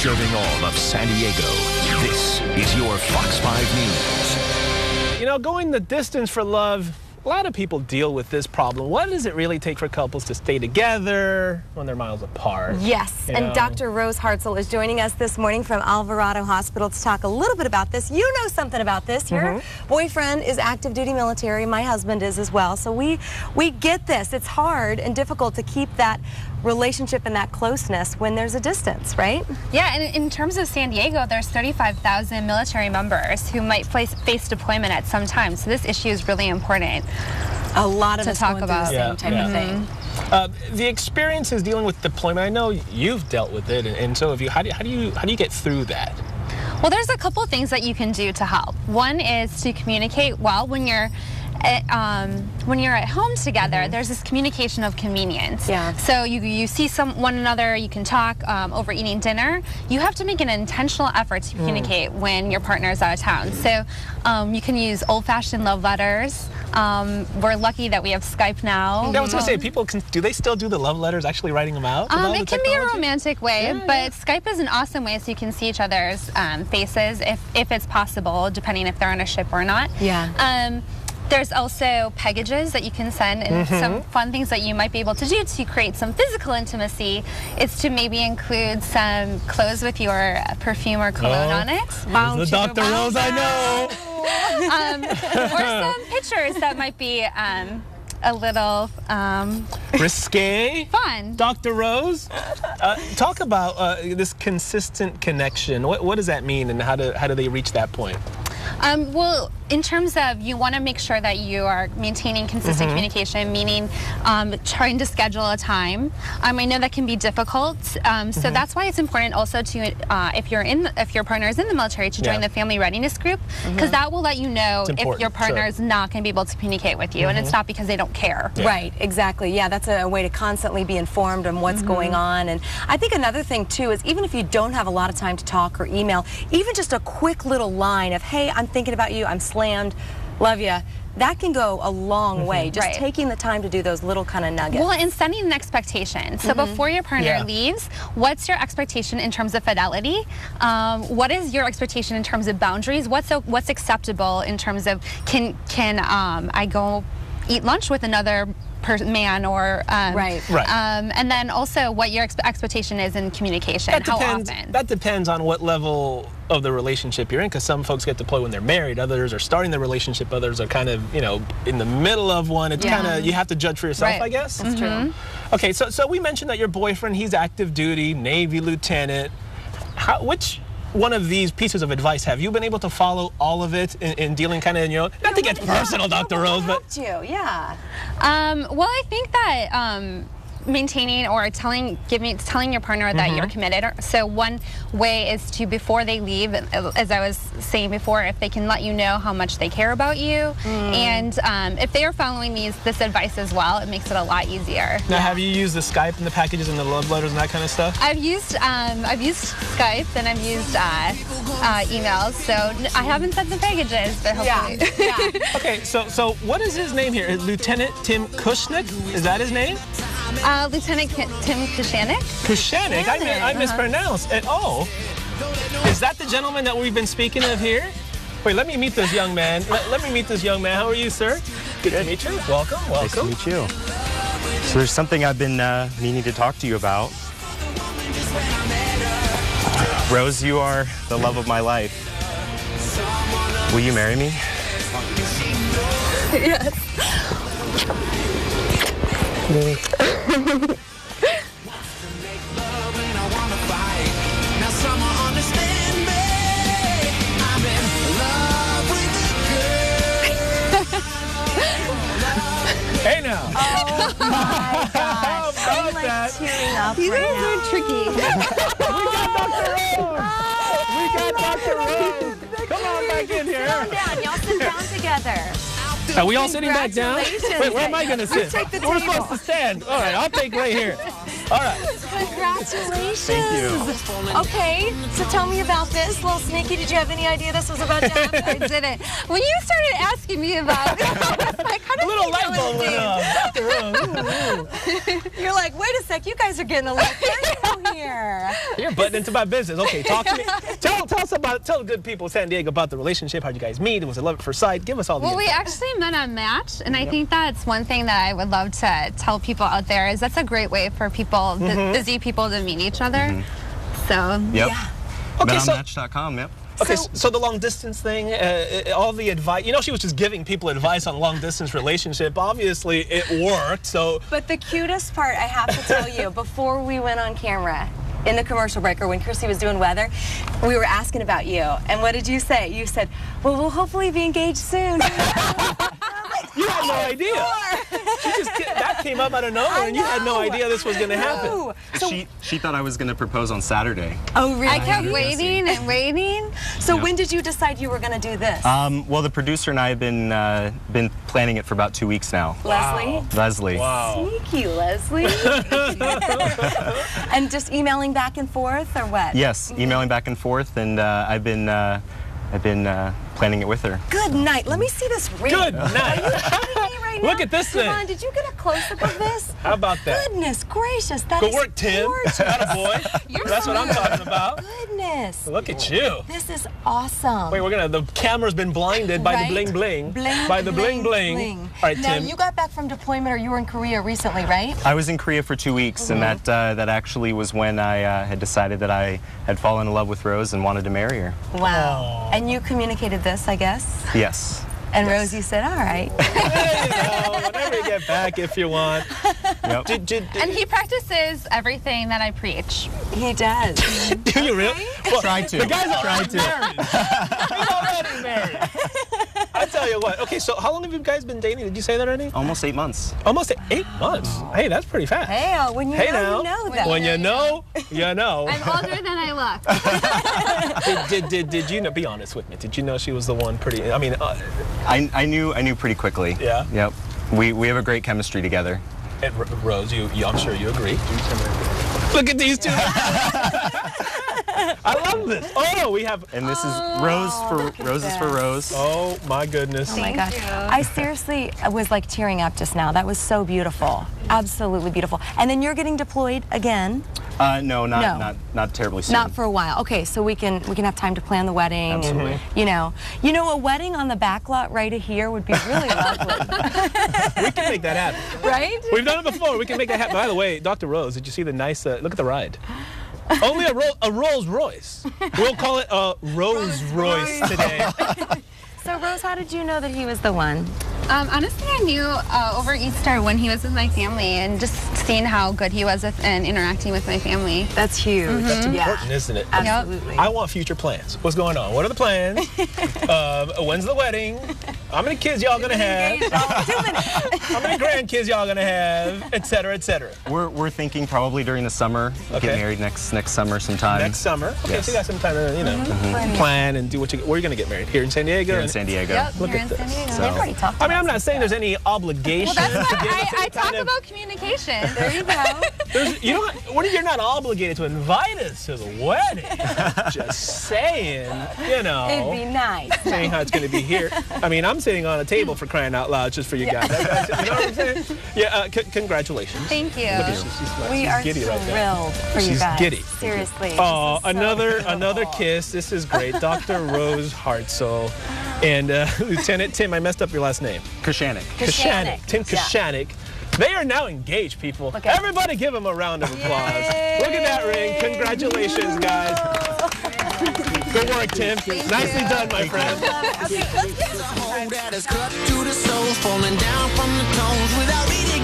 Serving all of San Diego, this is your Fox 5 News. You know, going the distance for love, a lot of people deal with this problem. What does it really take for couples to stay together when they're miles apart? Yes, and Dr. Rose Hartzell is joining us this morning from Alvarado Hospital to talk a little bit about this. You know something about this. Your boyfriend is active duty military. My husband is as well. So we get this. It's hard and difficult to keep that relationship and that closeness when there's a distance, right? Yeah, and in terms of San Diego, there's 35,000 military members who might face deployment at some time. So this issue is really important. A lot of to us talk going about through the same type of thing. The experiences dealing with deployment, I know you've dealt with it, and so how do you get through that? Well, there's a couple things that you can do to help. One is to communicate well when you're at home together. There's this communication of convenience. Yeah. So you see one another, you can talk over eating dinner. You have to make an intentional effort to communicate when your partner is out of town. So you can use old-fashioned love letters. We're lucky that we have Skype now. I was going to say, do they still do the love letters, actually writing them out? It can be a romantic way, but Skype is an awesome way so you can see each other's faces if it's possible, depending if they're on a ship or not. Yeah. There's also packages that you can send, and some fun things that you might be able to do to create some physical intimacy is to maybe include some clothes with your perfume or cologne on it. The Dr. Rose I know. Or some pictures that might be a little risque, fun. Dr. Rose, talk about this consistent connection. What does that mean, and how do they reach that point? Well, in terms of, you want to make sure that you are maintaining consistent communication, meaning trying to schedule a time. I know that can be difficult, so that's why it's important also to, if your partner is in the military, to join the family readiness group, because that will let you know if your partner is not going to be able to communicate with you, and it's not because they don't care. Right, exactly. Yeah, that's a way to constantly be informed on what's going on. And I think another thing too is, even if you don't have a lot of time to talk or email, even just a quick little line of, hey, I'm thinking about you, I'm slammed, love ya, that can go a long way. Just taking the time to do those little kind of nuggets. Well, and setting an expectation. So before your partner leaves, what's your expectation in terms of fidelity? What is your expectation in terms of boundaries? What's acceptable in terms of, can I go eat lunch with another man, or and then also what your expectation is in communication. How often? That depends on what level of the relationship you're in, because some folks get deployed when they're married, others are starting the relationship, others are kind of, in the middle of one. It's kind of, you have to judge for yourself, I guess. That's true. Okay, so we mentioned that your boyfriend, he's active duty, Navy lieutenant. Which one of these pieces of advice have you been able to follow all of it in dealing kind of, not to get personal, Dr. Rose, but... Yeah. Well, I think that maintaining or telling your partner that you're committed. So one way is to, before they leave, as I was saying before, if they can let you know how much they care about you, and if they are following this advice as well, it makes it a lot easier. Now, have you used the Skype and the packages and the love letters and that kind of stuff? I've used Skype, and I've used emails. So I haven't sent the packages, but hopefully. Okay, so what is his name here? Lieutenant Tim Cushanick? Is that his name? Lieutenant Tim Cushanick. Cushanick? I mispronounced. Oh, is that the gentleman that we've been speaking of here? Wait, let me meet this young man. Let me meet this young man. How are you, sir? Good to meet you. Welcome. Nice to meet you. So there's something I've been meaning to talk to you about. Rose, you are the love of my life. Will you marry me? Yes. Hey now. Oh my gosh. I'm like tearing up You right guys now. are tricky. We got Dr. Rose. Come on back in here. Sit down. Y'all sit down together. Are we all sitting back down? Wait, where am I going to sit? Take the We're table. supposed to stand. All right, I'll take right here. All right. Congratulations. Thank you. Okay, so tell me about this. Little sneaky, did you have any idea this was about to happen? I didn't. When you started asking me about it, I was like, how did Little you light know bulb his went name? up. You're like, wait a sec, you guys are getting a little personal here. You're butting into my business. Okay, talk to me. Tell us about, tell the good people of San Diego about the relationship. How'd you guys meet? Was it love at first sight? Give us all the Well, we info. actually met on Match, and I think that's one thing that I would love to tell people out there is that's a great way for people, busy people, to meet each other. So, Yep. Yeah. Okay, Met on so Match.com, yep. okay, so the long distance thing, all the advice. You know, she was just giving people advice on long distance relationship. Obviously, it worked. So But the cutest part, I have to tell you, before we went on camera, in the commercial break, or when Chrissy was doing weather, we were asking about you. And what did you say? You said, well, we'll hopefully be engaged soon. you had no idea. That came up out of nowhere, and you had no idea this was going to happen. No. So, She thought I was going to propose on Saturday. oh, really? I kept waiting and waiting. So Yep. when did you decide you were going to do this? Well, the producer and I have been planning it for about 2 weeks now. Leslie? Leslie. Wow. Sneaky, Leslie. And just emailing back and forth, or what? Yes, emailing back and forth, and I've been planning it with her. Good night. Let me see this ring. Good Are you night. kidding me right now? Look at this Come thing. on, did you get a close-up of this? How about that? Goodness gracious, that Good is work, Tim. gorgeous. Attaboy. That's what I'm talking about. Goodness. Look at you. This is awesome. Wait, the camera's been blinded by Right? the bling bling. Bling, By the bling, bling. bling. All right, now, Tim. you got back from deployment, or you were in Korea recently, right? I was in Korea for 2 weeks, and that actually was when I had decided that I had fallen in love with Rose and wanted to marry her. Wow. And you communicated this, I guess? Yes. And Rose, you said, all right. Whenever you get back, if you want. Yep. And he practices everything that I preach. He does. Do you really? Well, Try to. The guy's already Try married. He's already married. I tell you what. Okay, so how long have you guys been dating? Did you say that already? Almost 8 months. Almost 8 months. Hey, that's pretty fast. Hey, when you Hey know, now. you know that. When you know, you know. I'm older than I look. Did you know? Be honest with me. Did you know she was the one? Pretty. I mean, I knew pretty quickly. Yeah? Yep. We have a great chemistry together. and Rose, I'm sure you agree. Look at these two. I love this. Oh, we have. And this is Rose for Roses for Rose. Oh my goodness. Oh my gosh. I seriously was like tearing up just now. That was so beautiful. Absolutely beautiful. And then you're getting deployed again? No, not terribly soon. Not for a while. Okay, so we can have time to plan the wedding. Absolutely. And, you know, a wedding on the back lot right here would be really lovely. We can make that happen. Right? We've done it before. We can make that happen. By the way, Dr. Rose, did you see the nice? Look at the ride. Only a Rolls Royce. We'll call it a Rose Royce today. So Rose, how did you know that he was the one? Honestly, I knew over Easter when he was with my family and just seeing how good he was and interacting with my family. That's huge. That's important, isn't it? Absolutely. I want future plans. What's going on? What are the plans? When's the wedding? How many kids y'all gonna have? How many grandkids y'all gonna have? Et cetera, et cetera. We're thinking probably during the summer. Okay. Get married next summer sometime. Next summer. Okay, Yes. so you got some time to plan and do what you. Where are you gonna get married? Here in San Diego. Here in San Diego. Yep, Look here at in San this. Diego. So- They've already talked I mean, about I'm not saying there's any obligation. Well, that's to why get I some talk kind of- about communication. There you go. You're not obligated to invite us to the wedding. Just saying, It'd be nice. saying how it's going to be here. I mean, I'm sitting on a table for crying out loud just for you guys. You know what I'm saying? Yeah, congratulations. Thank you. Look at she's We are giddy right now. thrilled for you She's guys. giddy. Seriously. Oh, This is so another cool. kiss. This is great. Dr. Rose Hartzell and Lieutenant Tim, I messed up your last name. Cushanick. Cushanick. Tim Yeah. Cushanick. They are now engaged, people. Look at Everybody give them a round of applause. Yay. Look at that ring. Congratulations, guys. Good work, Tim. Nicely done, my friend. Okay, let's get That is cut to the soul, falling down from the tones without eating.